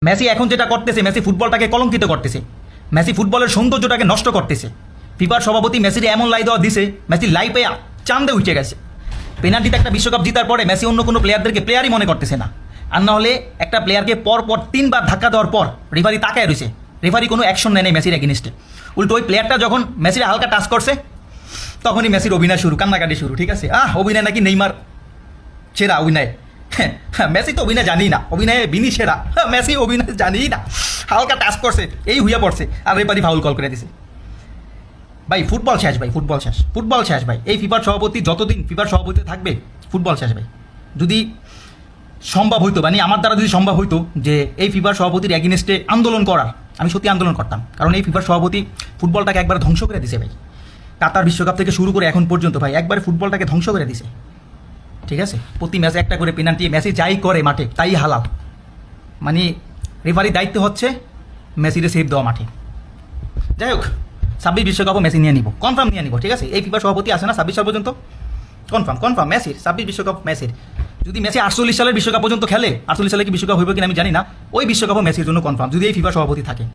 Messi এখন যেটা করতেছে, মেসি ফুটবলটাকে কলঙ্কিত করতেছে, মেসি ফুটবলের সৌন্দর্যটাকে নষ্ট করতেছে। ফিফার সভাপতি মেসির এমন লাই দেওয়া দিছে, মেসি লাই পেয়ে চান্দে উঠে গেছে। পেনাল্টিতে একটা বিশ্বকাপ জিতার পরে মেসি অন্য কোনো প্লেয়ারদেরকে প্লেয়ারই মনে করতেছে না। আর না হলে একটা প্লেয়ারকে পর 3বার ধাক্কা দেওয়ার পর রেফারি তাকায় রয়েছে, রেফারি কোনো অ্যাকশন নেয় মেসির এগেনিস্টে। উল্টো ওই প্লেয়ারটা যখন মেসির হালকা টাচ করছে তখনই মেসির অভিনয় শুরু, কান্নাকাটি শুরু। ঠিক আছে, অভিনয় নাকি নেইমার সেরা অভিনয়। মেসি তো অভিনয় জানি না, অভিনয়ে বিনি সেরা, মেসি অভিনয় জানি না। হালকা টাচ করছে, এই হইয়া পড়ছে, আর রেফারি ফাউল কল করে দিছে। ভাই ফুটবল শেষ, ভাই ফুটবল শেষ, ফুটবল শেষ ভাই। এই ফিফার সভাপতি যতদিন ফিফার সভাপতি থাকবে ফুটবল শেষ ভাই। যদি সম্ভব হইতো, মানে আমার দ্বারা যদি সম্ভব হইতো যে এই ফিফার সভাপতির এগেনিস্টে আন্দোলন করার, আমি সত্যি আন্দোলন করতাম। কারণ এই ফিফার সভাপতি ফুটবলটাকে একবার ধ্বংস করে দিছে ভাই। কাতার বিশ্বকাপ থেকে শুরু করে এখন পর্যন্ত ভাই একবারে ফুটবলটাকে ধ্বংস করে দিছে। ঠিক আছে, প্রতি ম্যাচে একটা করে পেনাল্টি, মেসি যাই করে মাঠে তাই হালাল। মানে রেফারির দায়িত্ব হচ্ছে মেসিরে সেভ দেওয়া মাঠে। যাই হোক, 26 বিশ্বকাপও মেসি নিয়ে নিব, কনফার্ম নিয়ে নিব। ঠিক আছে, এই ফিফা সভাপতি আছে না 26 সাল পর্যন্ত, কনফার্ম মেসির 26 বিশ্বকাপ মেসির। যদি মেসি 48 সালের বিশ্বকাপ পর্যন্ত খেলে, 48 সালে কি বিশ্বকাপ হইব কিনা আমি জানি না, ওই বিশ্বকাপও মেসির জন্য কনফার্ম, যদি এই ফিফা সভাপতি থাকে।